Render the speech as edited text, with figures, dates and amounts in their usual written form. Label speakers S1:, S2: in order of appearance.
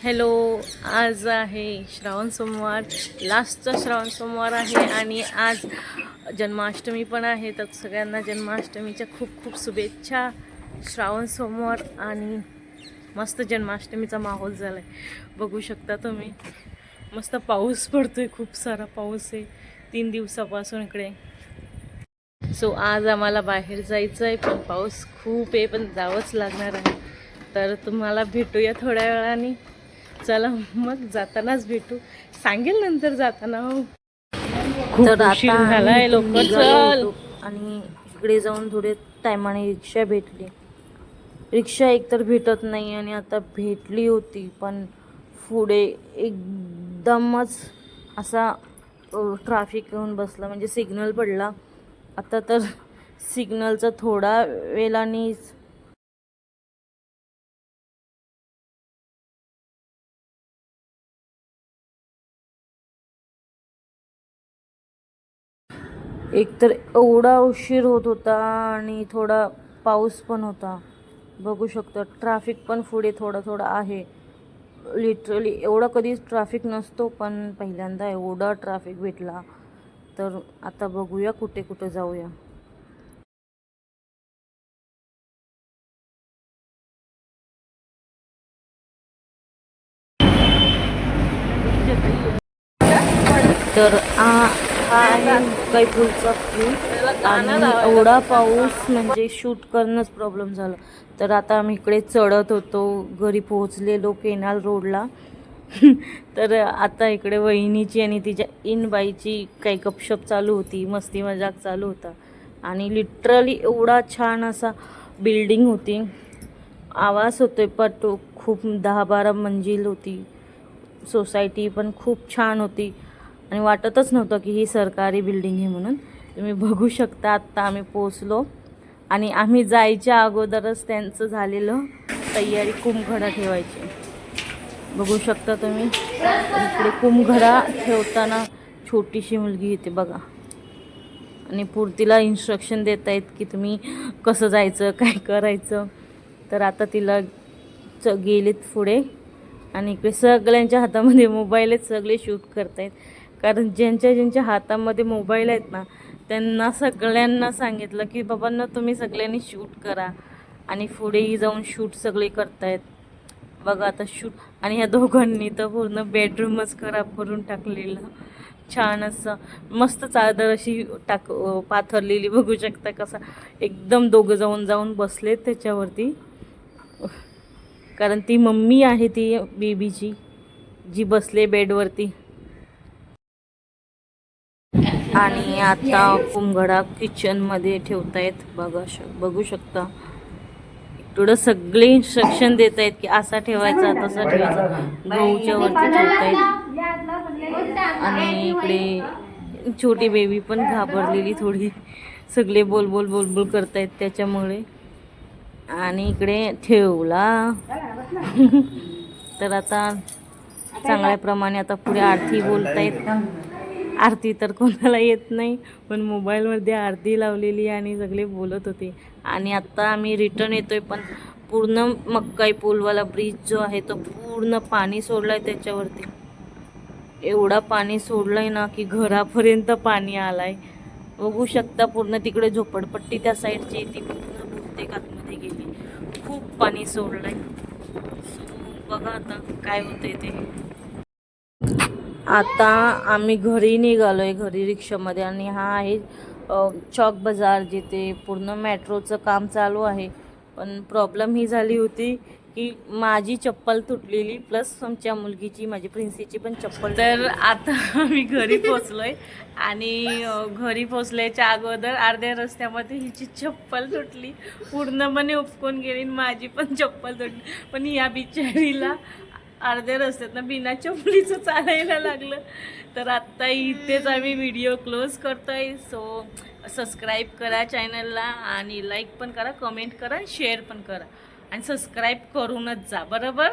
S1: Hello, आज आहे श्रावण सोमवार, लास्टचा श्रावण सोमवार आहे आणि आज जन्माष्टमी पण आहे. तर सगळ्यांना जन्माष्टमीच्या खूप खूप शुभेच्छा. श्रावण सोमवार आणि मस्त जन्माष्टमीचा माहोल झाला आहे. बघू शकता तुम्ही, मस्त पाऊस पडतोय, खूप सारा पाऊस आहे 3 दिवसापासून इकडे. सो आज आम्हाला बाहेर जायचं आहे, पण पाऊस खूप आहे, पण जावंच लागणार आहे. तर तुम्हाला भेटूया थोड्या वेळाने. चला मग जातानाच भेटू, सांगेल नंतर जाताना. खूप उशीर झालाय, लवकर चल. आणि इकडे जाऊन थोडे टायमाने रिक्षा भेटली. रिक्षा एकतर भेटत नाही आणि आता भेटली होती, पण पुढे एकदमच असा ट्रॅफिक येऊन बसला, म्हणजे सिग्नल पडला. आता तर सिग्नलचा थोडा वेळाने एकतर एवढा उशीर होत होता आणि थोडा पाऊस पण होता. बघू शकतो ट्रॅफिक पण पुढे थोडं थोडं आहे. लिटरली एवढा कधी ट्रॅफिक नसतो, पण पहिल्यांदा एवढा ट्रॅफिक भेटला. तर आता बघूया कुठे कुठे जाऊया. तर हा आहे काही पुलचा पूल आणि एवढा पाऊस म्हणजे शूट करणंच प्रॉब्लेम झालं. तर आता आम्ही इकडे चढत होतो, घरी पोहोचलेलो केनाल रोडला. तर आता इकडे वहिनीची आणि तिच्या इनबाईची काही गपशप चालू होती, मस्ती मजाक चालू होता. आणि लिटरली एवढा छान असा बिल्डिंग होती, आवाज होतोय, पण तो खूप 10-12 मंजिल होती. सोसायटी पण खूप छान होती आणि वाटतच नव्हतं की ही सरकारी बिल्डिंग आहे म्हणून. तुम्ही बघू शकता आत्ता आम्ही पोचलो आणि आम्ही जायच्या अगोदरच त्यांचं झालेलं तयारी कुंभघडा ठेवायची. बघू शकता तुम्ही, इकडे कुंभघडा ठेवताना छोटीशी मुलगी येते बघा, आणि पुरतीला इन्स्ट्रक्शन देत आहेत की तुम्ही कसं जायचं, काय करायचं. तर आता तिला गेलेत पुढे आणि इकडे सगळ्यांच्या हातामध्ये मोबाईल आहेत, सगळे शूट करत आहेत. कारण ज्यांच्या ज्यांच्या हातामध्ये मोबाईल आहेत ना, त्यांना सगळ्यांना सांगितलं की बाबांना तुम्ही सगळ्यांनी शूट करा, आणि पुढेही जाऊन शूट सगळे करतायत. बघा आता शूट. आणि ह्या दोघांनी तर पूर्ण बेडरूमच खराब करून टाकलेलं. छान असं मस्त चादर अशी पाथरलेली, बघू शकता कसा एकदम दोघं जाऊन जाऊन बसलेत त्याच्यावरती. कारण ती मम्मी आहे ती बेबीची, जी बसले बेडवरती. आणि आता कुंभघडा किचनमध्ये ठेवतायत बघू शकता. थोडं सगळे इन्स्ट्रक्शन देत आहेत की असा ठेवायचा, तसा ठेवायचा. गहूच्या वरती ठेवतायत. आणि इकडे छोटी बेबी पण घाबरलेली थोडी, सगळे बोल बोल बोल बोल करतायत त्याच्यामुळे. आणि इकडे ठेवला. तर आता चांगल्या प्रमाणे आता पुढे आरती बोलतायत. आरती तर कोणाला येत नाही, पण मोबाईलमध्ये आरती लावलेली आणि सगळे बोलत होते. आणि आत्ता आम्ही रिटर्न येतोय, पण पूर्ण मक्काई पूलवाला ब्रिज जो आहे तो पूर्ण पाणी सोडलाय त्याच्यावरती. एवढा पाणी सोडलंय ना की घरापर्यंत पाणी आलाय. बघू शकता पूर्ण तिकडे झोपडपट्टी त्या साईडची ती पूर्ण बहुतेक आतमध्ये गेली. खूप पाणी सोडलंय. बघा आता काय होतंय ते. आता आम्ही घरी निघालोय, घरी रिक्षामध्ये. आणि हा आहे चौक बाजार, जिथे पूर्ण मेट्रोचं काम चालू आहे. पण प्रॉब्लेम ही झाली होती की माझी चप्पल तुटलेली, प्लस आमच्या मुलगीची, माझी प्रिन्सीची पण चप्पल. तर आता आम्ही घरी पोचलोय आणि घरी पोचल्याच्या अगोदर अर्ध्या रस्त्यामध्ये हिची चप्पल तुटली, पूर्णपणे उपकून गेली. माझी पण चप्पल तुटली, पण या बिचारीला अर्ध्या रस्त्यातनं बिना चपलीचं चालायला लागलं. तर आत्ता इथेच आम्ही व्हिडिओ क्लोज करतोय. सो सबस्क्राईब करा चॅनलला, आणि लाईक पण करा, कमेंट करा, शेअर पण करा, आणि सबस्क्राईब करूनच जा बरोबर.